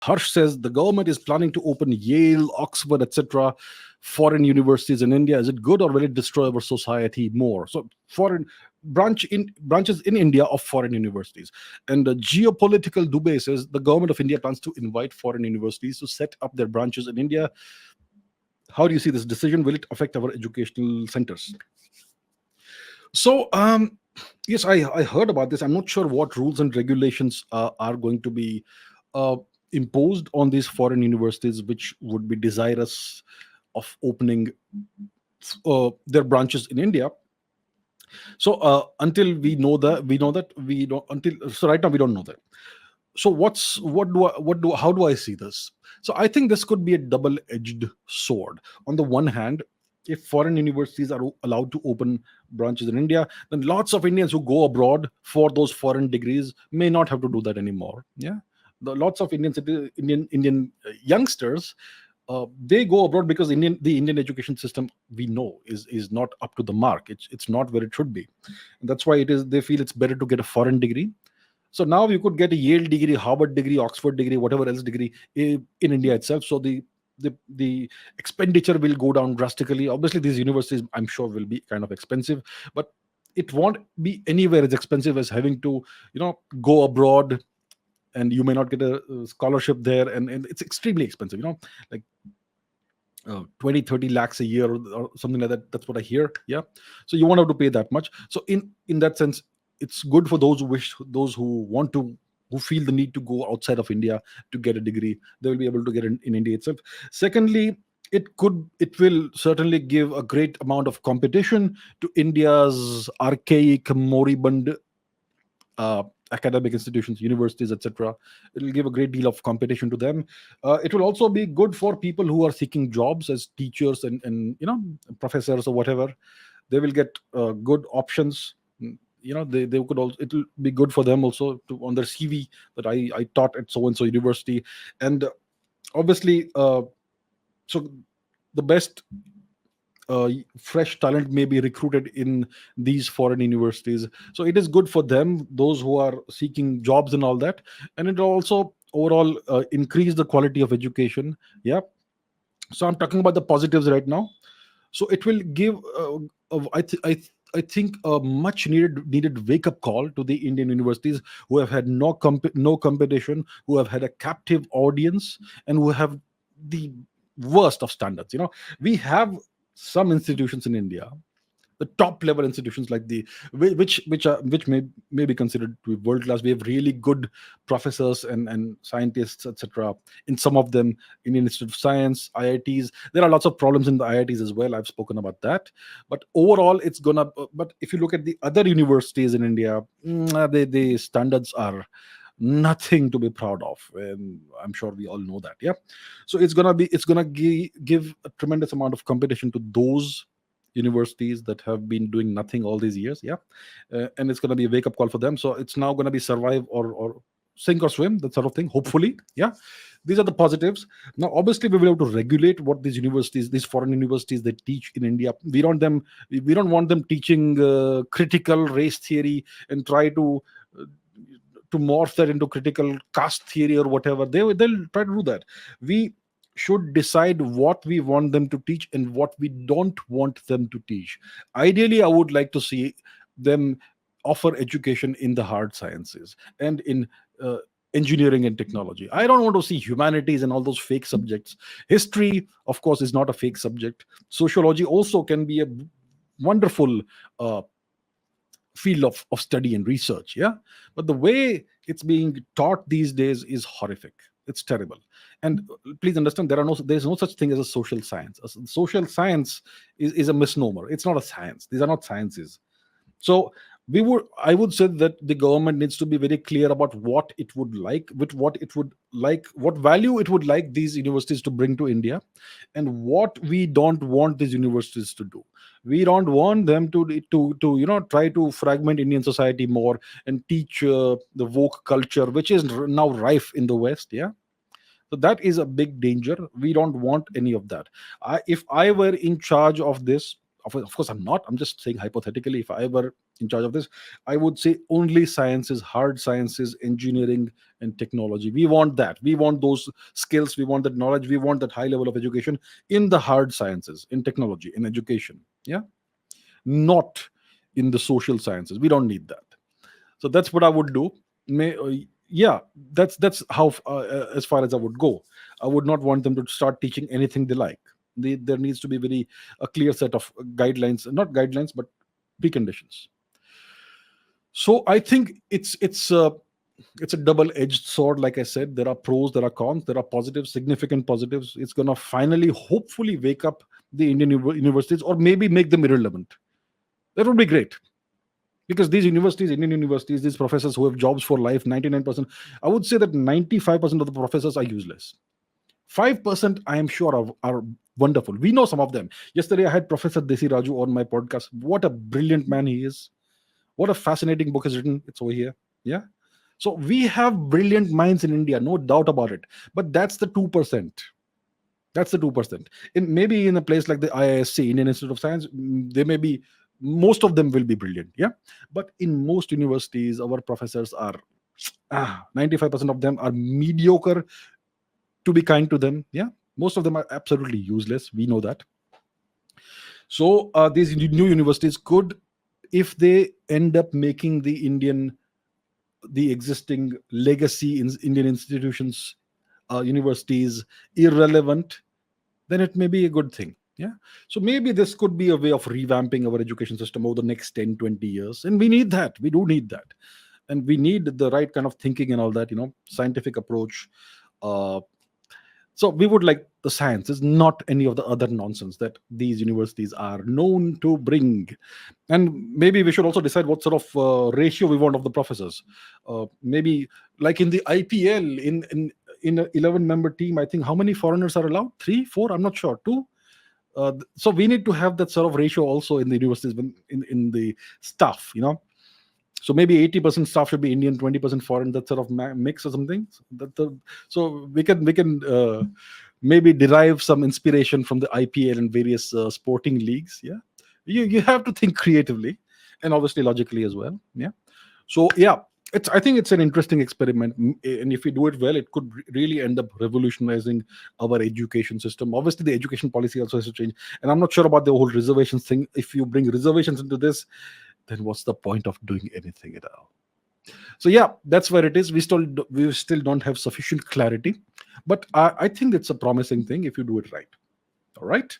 Harsh says the government is planning to open Yale, Oxford, etc., foreign universities in India. Is it good or will it destroy our society more? So foreign branches in India of foreign universities. And the geopolitical Dubey says the government of India plans to invite foreign universities to set up their branches in India. How do you see this decision? Will it affect our educational centers? So, yes, I heard about this. I'm not sure what rules and regulations are going to be uh, imposed on these foreign universities, which would be desirous of opening their branches in India. So, until we don't until so right now we don't know that. So, how do I see this? So, I think this could be a double-edged sword. On the one hand, if foreign universities are allowed to open branches in India, then lots of Indians who go abroad for those foreign degrees may not have to do that anymore. Yeah, lots of Indian youngsters, they go abroad because the Indian education system, we know, is not up to the mark. It's not where it should be. And that's why they feel it's better to get a foreign degree. So now you could get a Yale degree, Harvard degree, Oxford degree, whatever else degree in India itself. So the expenditure will go down drastically. Obviously, these universities, I'm sure, will be kind of expensive, but it won't be anywhere as expensive as having to, go abroad, and you may not get a scholarship there, and it's extremely expensive. Like 20 30 lakhs a year, or something like that. That's what I hear. Yeah, so you won't have to pay that much. So in that sense, it's good for those who want to, who feel the need to go outside of India to get a degree. They will be able to get it in India itself. Secondly, it will certainly give a great amount of competition to India's archaic, moribund uh, academic institutions, universities, etc. It will give a great deal of competition to them. It will also be good for people who are seeking jobs as teachers and professors or whatever. They will get good options. They could also, it will be good for them also to on their CV that I taught at so and so university. And obviously, so the best fresh talent may be recruited in these foreign universities. So it is good for them, those who are seeking jobs and all that. And it will also overall increase the quality of education. Yeah. So I'm talking about the positives right now. So it will give, I think, a much needed wake up call to the Indian universities, who have had no competition, who have had a captive audience, and who have the worst of standards. We have some institutions in India, the top level institutions, like which may be considered to be world class. We have really good professors and scientists, etc. In some of them, Indian Institute of Science, IITs. There are lots of problems in the IITs as well. I've spoken about that. But overall, it's gonna. But if you look at the other universities in India, the standards are nothing to be proud of, and I'm sure we all know that. Yeah. So it's gonna give a tremendous amount of competition to those universities that have been doing nothing all these years. Yeah. And it's gonna be a wake up call for them. So it's now gonna be survive or sink or swim, that sort of thing, hopefully. Yeah. These are the positives. Now obviously we will have to regulate what these foreign universities, they teach in India. We don't want them teaching critical race theory and try uh, to morph that into critical caste theory or whatever. They'll try to do that. We should decide what we want them to teach and what we don't want them to teach. Ideally, I would like to see them offer education in the hard sciences and in uh, engineering and technology. I don't want to see humanities and all those fake subjects. History, of course, is not a fake subject. Sociology also can be a wonderful uh, field of study and research. Yeah. But the way it's being taught these days is horrific. It's terrible. And please understand, there's no such thing as a social science. Social science is a misnomer. It's not a science. These are not sciences. So I would say that the government needs to be very clear about what it would like, with what it would like, what value it would like these universities to bring to India, and what we don't want these universities to do. We don't want them to try to fragment Indian society more and teach the woke culture, which is now rife in the West. Yeah. So that is a big danger. We don't want any of that. If I were in charge of this, of course I'm not, I'm just saying hypothetically, if I were in charge of this, I would say only sciences, hard sciences, engineering, and technology. We want that. We want those skills. We want that knowledge. We want that high level of education in the hard sciences, in technology, in education. Yeah, not in the social sciences. We don't need that. So that's what I would do. Yeah, that's how as far as I would go. I would not want them to start teaching anything they like. There needs to be very a clear set of guidelines, not guidelines, but preconditions. So I think it's a double-edged sword. Like I said, there are pros, there are cons, there are positives, significant positives. It's gonna finally, hopefully, wake up the Indian universities, or maybe make them irrelevant. That would be great, because these universities, Indian universities, these professors who have jobs for life, 99%, I would say that 95% of the professors are useless. 5% I am sure are wonderful. We know some of them. Yesterday I had Professor Desi Raju on my podcast. What a brilliant man he is. What a fascinating book is written. It's over here. Yeah. So we have brilliant minds in India, no doubt about it. But that's the 2%. That's the 2%. In maybe in a place like the IISc, Indian Institute of Science, they may be, most of them will be brilliant. Yeah. But in most universities, our professors are 95% of them are mediocre, to be kind to them. Yeah. Most of them are absolutely useless. We know that. So these new universities could, if they end up making the existing legacy in Indian institutions, universities, irrelevant, then it may be a good thing. Yeah. So maybe this could be a way of revamping our education system over the next 10, 20 years. And we need that. We do need that. And we need the right kind of thinking and all that, scientific approach. Uh, so we would like the sciences, not any of the other nonsense that these universities are known to bring. And maybe we should also decide what sort of ratio we want of the professors. Maybe like in the IPL, in an 11-member team, I think how many foreigners are allowed? Three, four? I'm not sure. Two. So we need to have that sort of ratio also in the universities, in the staff. So maybe 80% staff should be Indian, 20% foreign. That sort of mix or something. So we can maybe derive some inspiration from the IPL and various sporting leagues. Yeah, you have to think creatively, and obviously logically as well. Yeah. So yeah, I think it's an interesting experiment, and if we do it well, it could really end up revolutionizing our education system. Obviously, the education policy also has to change, and I'm not sure about the whole reservations thing. If you bring reservations into this, then what's the point of doing anything at all? So yeah, that's where it is. We still don't have sufficient clarity, but I think it's a promising thing if you do it right. All right.